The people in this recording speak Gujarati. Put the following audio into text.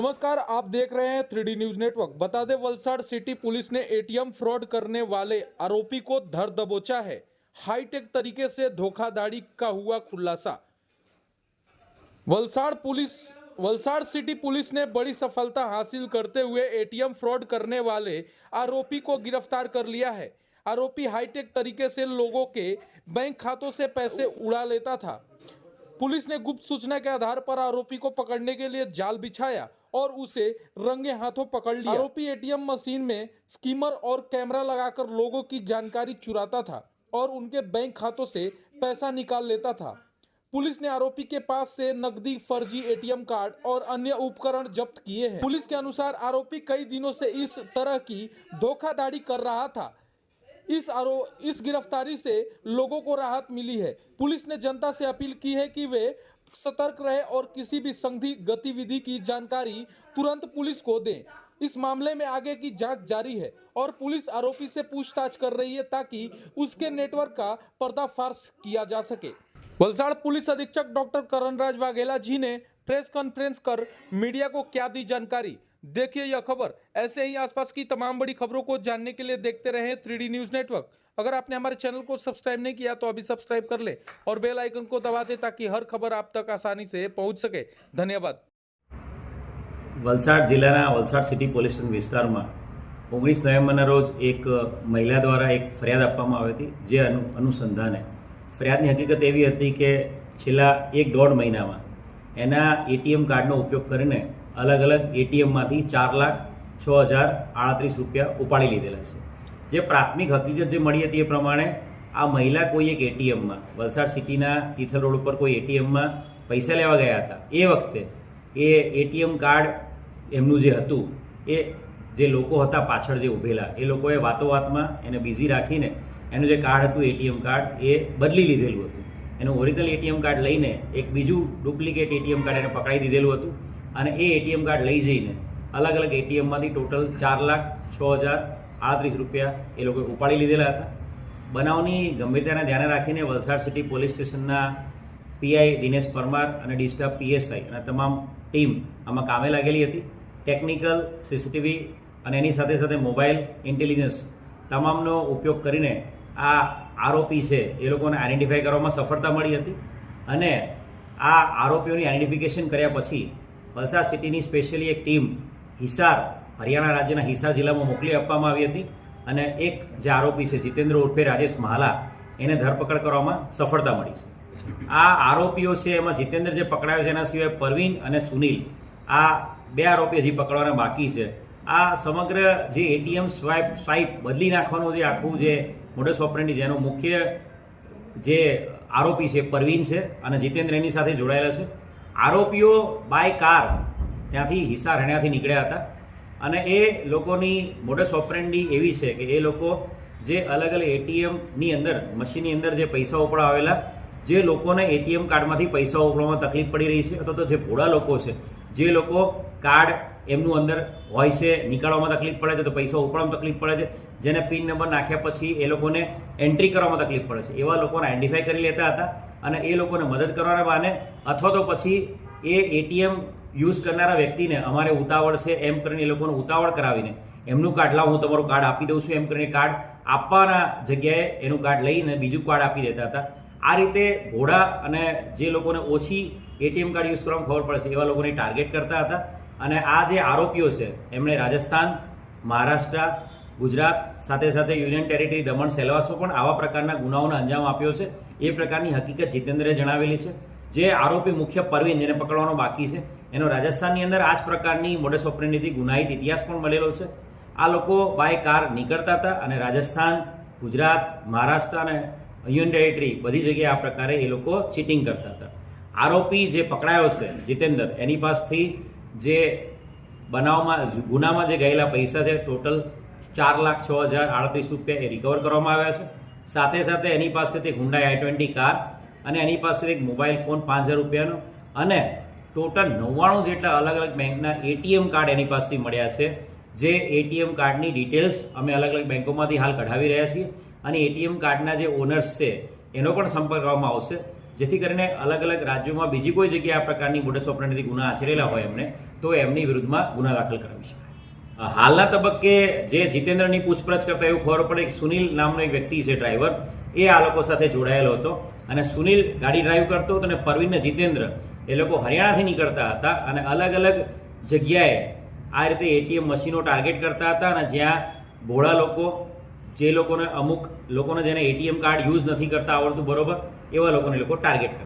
नमस्कार, आप देख रहे हैं 3D न्यूज नेटवर्क। बता दें, वलसाड़ सिटी पुलिस ने एटीएम फ्रॉड करने वाले आरोपी को धर दबोचा है। हाईटेक तरीके से धोखाधड़ी का हुआ खुलासा। वलसाड़ सिटी पुलिस ने बड़ी सफलता हासिल करते हुए एटीएम फ्रॉड करने वाले आरोपी को गिरफ्तार कर लिया है। आरोपी हाईटेक तरीके से लोगों के बैंक खातों से पैसे उड़ा लेता था। पुलिस ने गुप्त सूचना के आधार पर आरोपी को पकड़ने के लिए जाल बिछाया और उसे रंगे हाथों पकड़ लिया। आरोपी एटीएम मशीन में स्कीमर और कैमरा लगाकर लोगों की जानकारी चुराता था और उनके बैंक खातों से पैसा निकाल लेता था। पुलिस ने आरोपी के पास से नकदी, फर्जी एटीएम कार्ड और अन्य उपकरण जब्त किए हैं। पुलिस के अनुसार आरोपी कई दिनों से इस तरह की धोखाधड़ी कर रहा था। इस गिरफ्तारी से लोगों को राहत मिली है। पुलिस ने जनता से अपील की है कि वे सतर्क रहे और किसी भी संदिग्ध गतिविधि की जानकारी तुरंत पुलिस को दें। इस मामले में आगे की जांच जारी है और पुलिस आरोपी से पूछताछ कर रही है ताकि उसके नेटवर्क का पर्दाफाश किया जा सके। वलसाड़ पुलिस अधीक्षक डॉक्टर करणराज वाघेला जी ने प्रेस कॉन्फ्रेंस कर मीडिया को क्या दी जानकारी, देखिए यह खबर। ऐसे ही आसपास की तमाम बड़ी खबरों को जानने के लिए देखते रहें 3D न्यूज नेटवर्क। अगर आपने हमारे चैनल को सब्सक्राइब नहीं किया तो अभी सब्सक्राइब कर ले और बेल आइकन को दबा दे ताकि हर खबर आप तक आसानी से पहुंच सके। धन्यवाद। वलसाड जिल्लाના વલસાડ સિટી પોલીસ સ્ટેશન વિસ્તારમાં 19 નવેમ્બરના રોજ એક મહિલા દ્વારા એક ફરિયાદ આપવામાં આવી હતી, જે અનુસંધાને ફરિયાદની હકીકત એવી હતી કે છેલ્લા 1-1.5 મહિનામાં એના એટીએમ કાર્ડનો ઉપયોગ કરીને અલગ અલગ એટીએમમાંથી 4,06,038 રૂપિયા ઉપાડી લીધેલા છે। જે પ્રાથમિક હકીકત જે મળી હતી એ પ્રમાણે આ મહિલા કોઈ એક એટીએમમાં વલસાડ સિટીના તિથલ રોડ ઉપર કોઈ એટીએમમાં પૈસા લેવા ગયા હતા। એ વખતે એ એટીએમ કાર્ડ એમનું જે હતું એ જે લોકો હતા પાછળ જે ઊભેલા એ લોકોએ વાતોવાતમાં એને બિઝી રાખીને એનું જે કાર્ડ હતું એટીએમ કાર્ડ એ બદલી લીધેલું હતું। એનું ઓરિજિનલ એટીએમ કાર્ડ લઈને એક બીજું ડુપ્લિકેટ એટીએમ કાર્ડ એને પકડાઈ દીધેલું હતું અને એ એટીએમ કાર્ડ લઈ જઈને અલગ અલગ એટીએમમાંથી ટોટલ 4,06,038 રૂપિયા એ લોકોએ ઉપાડી લીધેલા હતા। બનાવની ગંભીરતાને ધ્યાને રાખીને વલસાડ સિટી પોલીસ સ્ટેશનના પીઆઈ દિનેશ પરમાર અને ડીસ્ટાફ પીએસઆઈ અને તમામ ટીમ આમાં કામે લાગેલી હતી। ટેકનિકલ સીસીટીવી અને એની સાથે સાથે મોબાઈલ ઇન્ટેલિજન્સ તમામનો ઉપયોગ કરીને આ આરોપી છે એ લોકોને આઈડેન્ટિફાઈ કરવામાં સફળતા મળી હતી અને આ આરોપીઓની આઈડેન્ટિફિકેશન કર્યા પછી વલસાડ સિટીની સ્પેશિયલી એક ટીમ હિસાર, હરિયાણા રાજ્યના હિસાર જિલ્લામાં મોકલી આપવામાં આવી હતી અને એક જે આરોપી છે જીતેન્દ્ર ઉર્ફે રાજેશ મહાલા એને ધરપકડ કરવામાં સફળતા મળી છે। આ આરોપીઓ છે એમાં જીતેન્દ્ર જે પકડાયો છે એના સિવાય પરવીન અને સુનિલ આ 2 આરોપી હજી પકડવાના બાકી છે। આ સમગ્ર જે એટીએમ સ્વાઇપ બદલી નાખવાનું જે આખું જે મોડસ ઓપરેન્ડી જેનો મુખ્ય જે આરોપી છે પરવીન છે અને જીતેન્દ્ર એની સાથે જોડાયેલા છે। આરોપીઓ બાય કાર ત્યાંથી હિસાર હરિયાણાથી નીકળ્યા હતા અને એ લોકોની મોડસ ઓપરેન્ડી એવી છે કે એ લોકો જે અલગ અલગ એટીએમની અંદર મશીનની અંદર જે પૈસા ઉપડાવેલા જે લોકોને એટીએમ કાર્ડમાંથી પૈસા ઉપડવામાં તકલીફ પડી રહી છે અથવા તો જે ભોળા લોકો છે જે લોકો કાર્ડ એમનું અંદર હોય છે નીકાળવામાં તકલીફ પડે છે તો પૈસા ઉપડવામાં તકલીફ પડે છે, જેને પિન નંબર નાખ્યા પછી એ લોકોને એન્ટ્રી કરવામાં તકલીફ પડે છે, એવા લોકોને આઈડેન્ટિફાઈ કરી લેતા હતા અને એ લોકોને મદદ કરવાના બહાને અથવા તો પછી એ એટીએમ યુઝ કરનારા વ્યક્તિને અમારે ઉતાવળ છે એમ કરીને એ લોકોને ઉતાવળ કરાવીને એમનું કાર્ડ લાવ હું તમારું કાર્ડ આપી દઉં છું એમ કરીને કાર્ડ આપવાના જગ્યાએ એનું કાર્ડ લઈને બીજું કાર્ડ આપી દેતા હતા। આ રીતે ભોળા અને જે લોકોને ઓછી એટીએમ કાર્ડ યુઝ કરવામાં ખબર પડે છે એવા લોકોને ટાર્ગેટ કરતા હતા અને આ જે આરોપીઓ છે એમણે રાજસ્થાન, મહારાષ્ટ્ર, ગુજરાત સાથે સાથે યુનિયન ટેરિટરી દમણ સેલવાસમાં પણ આવા પ્રકારના ગુનાઓને અંજામ આપ્યો છે। એ પ્રકારની હકીકત જીતેન્દ્રે જણાવેલી છે। જે આરોપી મુખ્ય પરવીન જેને પકડવાનો બાકી છે એનો રાજસ્થાનની અંદર આ જ પ્રકારની મોડસ ઓપરેન્ડીથી ગુનાહિત ઇતિહાસ પણ મળેલો છે। આ લોકો બાય કાર નીકળતા હતા અને રાજસ્થાન, ગુજરાત, મહારાષ્ટ્ર અને યુનિયન ટેરિટરી બધી જગ્યાએ આ પ્રકારે એ લોકો ચીટિંગ કરતા હતા। આરોપી જે પકડાયો છે જીતેન્દ્ર એની પાસથી જે બનાવમાં ગુનામાં જે ગયેલા પૈસા છે ટોટલ 4,06,038 રૂપિયા એ રિકવર કરવામાં આવ્યા છે। સાથે સાથે એની પાસેથી હુન્ડાઈ i20 કાર અને એની પાસે એક મોબાઈલ ફોન 5,000 રૂપિયાનો અને ટોટલ 99 જેટલા અલગ અલગ બેંકના એટીએમ કાર્ડ એની પાસેથી મળ્યા છે। જે એટીએમ કાર્ડની ડિટેલ્સ અમે અલગ અલગ બેંકોમાંથી હાલ કઢાવી રહ્યા છીએ અને એટીએમ કાર્ડના જે ઓનર્સ છે એનો પણ સંપર્ક કરવામાં આવશે, જેથી કરીને અલગ અલગ રાજ્યોમાં બીજી કોઈ જગ્યાએ આ પ્રકારની મોડસ ઓપરેન્ડીથી ગુના આચરેલા હોય એમને તો એમની વિરુદ્ધમાં ગુના દાખલ કરાવી શકાય. હાલના તબક્કે જે જીતેન્દ્રની પૂછપરછ કરતા એવું ખબર પડે કે સુનિલ નામનો એક વ્યક્તિ છે ડ્રાઈવર, એ આ લોકો સાથે જોડાયેલો હતો અને સુનિલ ગાડી ડ્રાઈવ કરતો હતો અને પરવીન અને જીતેન્દ્ર એ લોકો હરિયાણાથી નીકળતા હતા અને અલગ અલગ જગ્યાએ આ રીતે એટીએમ મશીનો ટાર્ગેટ કરતા હતા અને જ્યાં ભોળા લોકો, જે લોકોને અમુક લોકોને જેને એટીએમ કાર્ડ યુઝ નથી કરતા આવડતું બરોબર, એવા લોકોને લોકો ટાર્ગેટ કરતા.